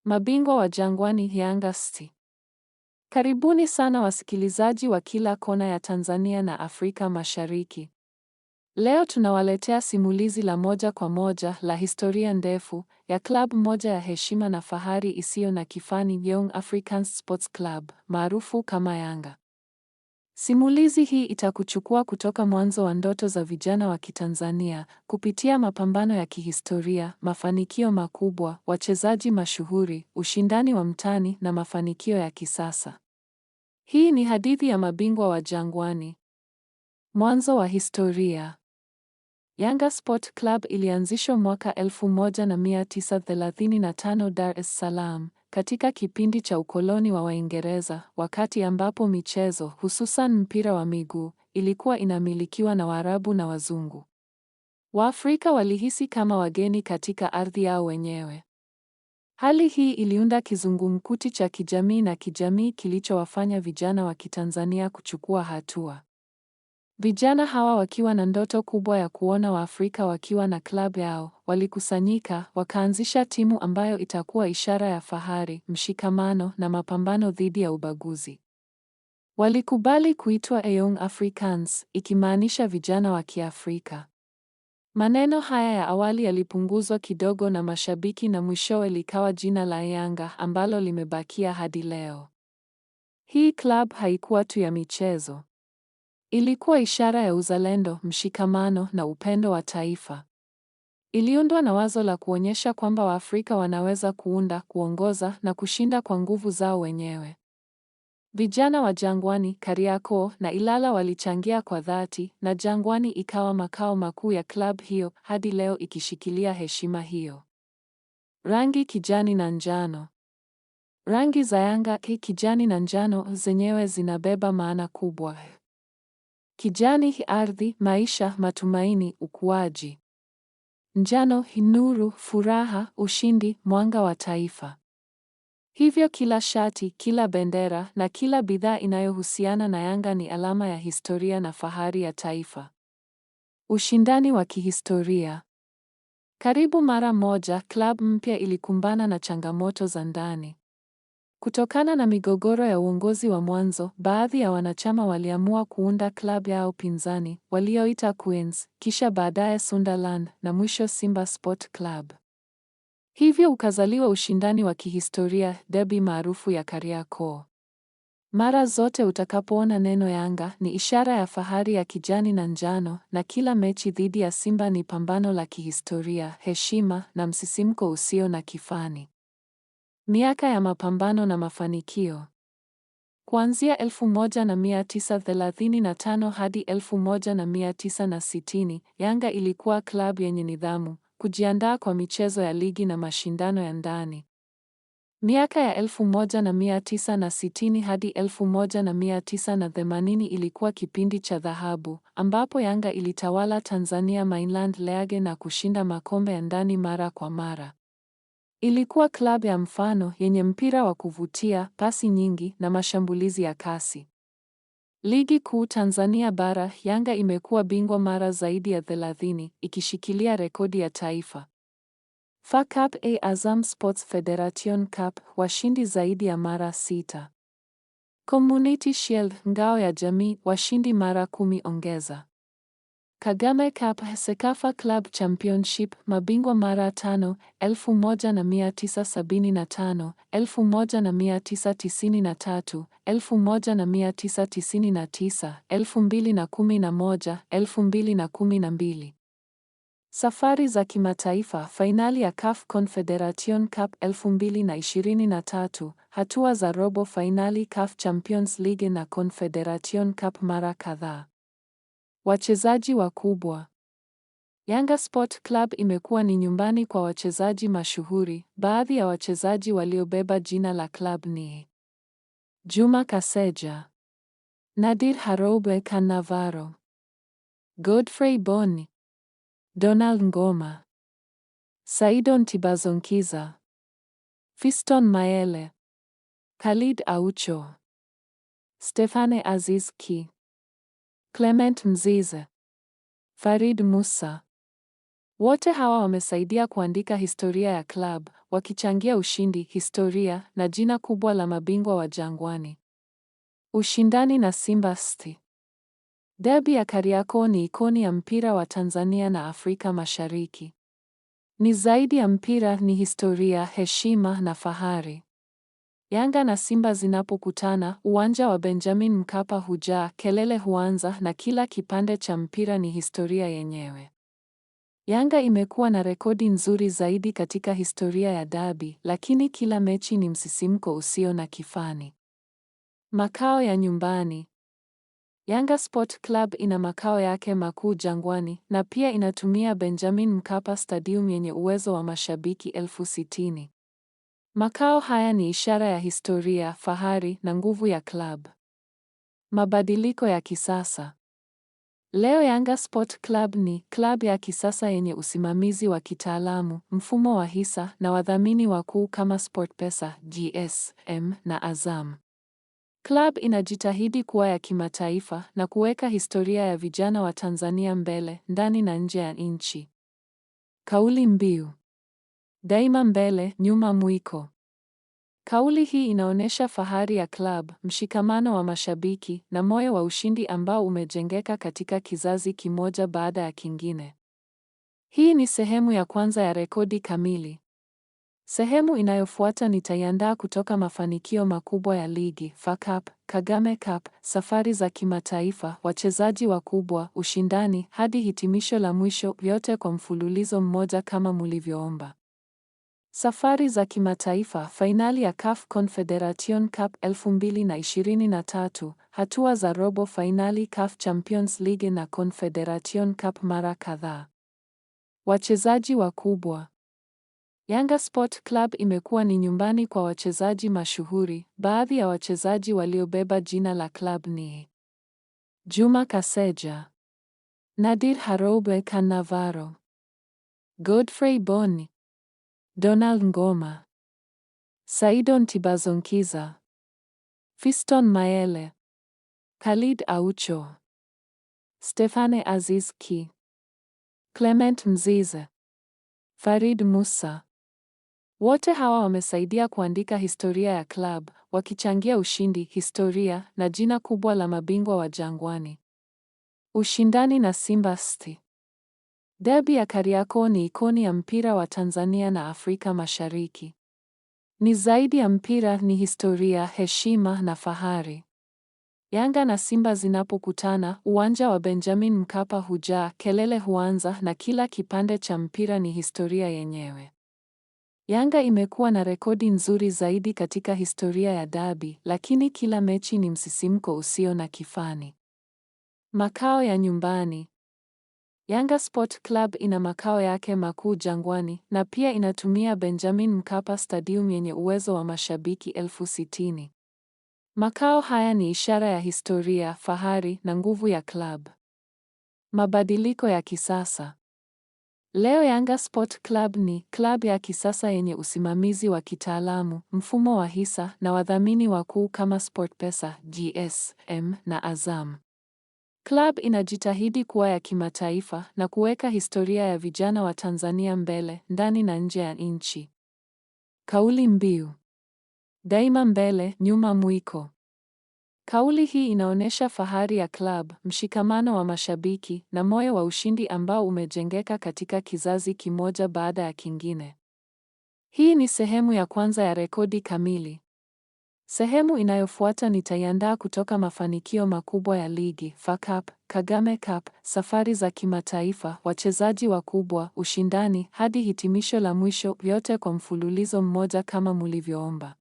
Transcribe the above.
Mabingwa wa Jangwani Yanga ST. Karibuni sana wasikilizaji wa kila kona ya Tanzania na Afrika Mashariki. Leo tunawaletea simulizi la moja kwa moja la historia ndefu ya klabu moja ya heshima na fahari isiyo na kifani, Young Africans Sports Club, maarufu kama Yanga. Simulizi hii itakuchukua kutoka mwanzo wa ndoto za vijana wa Kitanzania, kupitia mapambano ya kihistoria, mafanikio makubwa, wachezaji mashuhuri, ushindani wa mtaani na mafanikio ya kisasa. Hii ni hadithi ya mabingwa wa Jangwani. Mwanzo wa historia. Yanga Sport Club ilianzishwa mwaka 1935 Dar es Salaam, katika kipindi cha ukoloni wa Waingereza, wakati ambapo michezo, hususan mpira wa miguu, ilikuwa inamilikiwa na Waarabu na Wazungu. Waafrika walihisi kama wageni katika ardhi yao wenyewe. Hali hii iliunda kizungumkuti cha kijamii na kijamii kilichowafanya vijana wa Kitanzania kuchukua hatua. Vijana hawa wakiwa na ndoto kubwa ya kuona Waafrika wakiwa na klabu yao, walikusanyika, wakaanzisha timu ambayo itakuwa ishara ya fahari, mshikamano na mapambano dhidi ya ubaguzi. Walikubali kuitwa Young Africans, ikimaanisha vijana wa Kiafrika. Maneno haya ya awali yalipunguzwa kidogo na mashabiki na mwishowe likawa jina la Yanga ambalo limebakia hadi leo. Hii klabu haikuwa tu ya michezo. Ilikuwa ishara ya uzalendo, mshikamano na upendo wa taifa. Iliundwa na wazo la kuonyesha kwamba Waafrika wanaweza kuunda, kuongoza na kushinda kwa nguvu zao wenyewe. Vijana wa Jangwani, Kariakoo na Ilala walichangia kwa dhati, na Jangwani ikawa makao makuu ya klabu hiyo, hadi leo ikishikilia heshima hiyo. Rangi kijani na njano. Rangi za Yanga, kijani na njano, zenyewe zinabeba maana kubwa. Kijani, ardhi, maisha, matumaini, ukuaji. Njano, nuru, furaha, ushindi, mwanga wa taifa. Hivyo kila shati, kila bendera na kila bidhaa inayohusiana na Yanga ni alama ya historia na fahari ya taifa. Ushindani wa kihistoria. Karibu mara moja, klabu mpya ilikumbana na changamoto za ndani. Kutokana na migogoro ya uongozi wa mwanzo, baadhi ya wanachama waliamua kuunda klabu yao pinzani, walioita Queens, kisha baadaye Sunderland na mwisho Simba Sport Club. Hivyo ukazaliwa ushindani wa kihistoria, derby maarufu ya Kariakoo. Mara zote utakapoona neno Yanga ni ishara ya fahari ya kijani na njano, na kila mechi dhidi ya Simba ni pambano la kihistoria, heshima na msisimko usio na kifani. Miaka ya mapambano na mafanikio. Kuanzia 1935 hadi 1960, Yanga ilikuwa klabu yenye nidhamu, kujiandaa kwa michezo ya ligi na mashindano ya ndani. Miaka ya 1960 hadi 1980 ilikuwa kipindi cha dhahabu, ambapo Yanga ilitawala Tanzania Mainland League na kushinda makombe ya ndani mara kwa mara. Ilikuwa klabu ya mfano yenye mpira wa kuvutia, pasi nyingi na mashambulizi ya kasi. Ligi Kuu Tanzania Bara, Yanga imekuwa bingwa mara zaidi ya 30, ikishikilia rekodi ya taifa. FA Cup A Azam Sports Federation Cup, washindi zaidi ya mara 6. Community Shield, ngao ya jamii, washindi mara 10 ongeza. Kagame Cup, Sekafa Club Championship, mabingwa mara 5, 1975, 1993, 1999, 2011, 2012. Safari za kimataifa, fainali ya CAF Confederation Cup 2023, hatua za robo fainali CAF Champions League na Confederation Cup mara kadhaa. Wachezaji wakubwa. Yanga Sport Club imekuwa ni nyumbani kwa wachezaji mashuhuri. Baadhi ya wachezaji waliobeba jina la club ni Juma Kaseja, Nadir Haroube Cannavaro, Godfrey Boni, Donald Ngoma, Saidon Tibazonkiza, Fiston Mayele, Khalid Aucho, Stefane Aziz Ki, Clement Mzize, Farid Musa, Wote hawa wamesaidia kuandika historia ya klabu, wakichangia ushindi, historia na jina kubwa la mabingwa wa Jangwani. Ushindani na Simba St. Derby ya Kariakoo ni ikoni ya mpira wa Tanzania na Afrika Mashariki. Ni zaidi ya mpira, ni historia, heshima na fahari. Yanga na Simba zinapokutana, uwanja wa Benjamin Mkapa hujaa, kelele huanza na kila kipande cha mpira ni historia yenyewe. Yanga imekuwa na rekodi nzuri zaidi katika historia ya dabi, lakini kila mechi ni msisimko usio na kifani. Makao ya nyumbani. Yanga Sport Club ina makao yake makuu Jangwani na pia inatumia Benjamin Mkapa Stadium yenye uwezo wa mashabiki 60,000. Makao haya ni ishara ya historia, fahari na nguvu ya club. Mabadiliko ya kisasa. Leo Yanga Sport Club ni club ya kisasa yenye usimamizi wa kitaalamu, mfumo wa hisa na wadhamini wakuu kama SportPesa, GSM na Azam. Club inajitahidi kuwa ya kimataifa na kuweka historia ya vijana wa Tanzania mbele, ndani na nje ya nchi. Kauli mbiu: daima mbele, nyuma mwiko. Kauli hii inaonyesha fahari ya club, mshikamano wa mashabiki na moyo wa ushindi ambao umejengeka katika kizazi kimoja baada ya kingine. Hii ni sehemu ya kwanza ya rekodi kamili. Sehemu inayofuata nitaiandaa kutoka mafanikio makubwa ya ligi, FA Cup, Kagame Cup, safari za kimataifa, wachezaji wakubwa, ushindani, hadi hitimisho la mwisho, vyote kwa mfululizo mmoja kama mulivyoomba. Safari za kimataifa, fainali ya CAF Confederation Cup 2023, hatua za robo fainali CAF Champions League na Confederation Cup mara kadhaa. Wachezaji wakubwa. Yanga Sport Club imekuwa ni nyumbani kwa wachezaji mashuhuri. Baadhi ya wachezaji waliobeba jina la club ni Juma Kaseja, Nadir Haroube Cannavaro, Godfrey Boni, Donald Ngoma, Saidon Tibazonkiza, Fiston Mayele, Khalid Aucho, Stefane Aziz Ki, Clement Mzize, Farid Musa. Wote hawa wamesaidia kuandika historia ya club, wakichangia ushindi, historia na jina kubwa la mabingwa wa Jangwani. Ushindani na Simba St. Derby ya Kariakoo ni ikoni ya mpira wa Tanzania na Afrika Mashariki. Ni zaidi ya mpira, ni historia, heshima na fahari. Yanga na Simba zinapokutana, uwanja wa Benjamin Mkapa hujaa, kelele huanza na kila kipande cha mpira ni historia yenyewe. Yanga imekuwa na rekodi nzuri zaidi katika historia ya dabi, lakini kila mechi ni msisimko usio na kifani. Makao ya nyumbani. Yanga Sport Club ina makao yake makuu Jangwani na pia inatumia Benjamin Mkapa Stadium yenye uwezo wa mashabiki 60,000. Makao haya ni ishara ya historia, fahari na nguvu ya club. Mabadiliko ya kisasa. Leo Yanga Sport Club ni club ya kisasa yenye usimamizi wa kitaalamu, mfumo wa hisa na wadhamini wakuu kama SportPesa, GSM na Azam. Club inajitahidi kuwa ya kimataifa na kuweka historia ya vijana wa Tanzania mbele, ndani na nje ya nchi. Kauli mbiu: daima mbele, nyuma mwiko. Kauli hii inaonyesha fahari ya club, mshikamano wa mashabiki na moyo wa ushindi ambao umejengeka katika kizazi kimoja baada ya kingine. Hii ni sehemu ya kwanza ya rekodi kamili. Sehemu inayofuata nitaiandaa kutoka mafanikio makubwa ya ligi, FA Cup, Kagame Cup, safari za kimataifa, wachezaji wakubwa, ushindani, hadi hitimisho la mwisho, vyote kwa mfululizo mmoja kama mulivyoomba.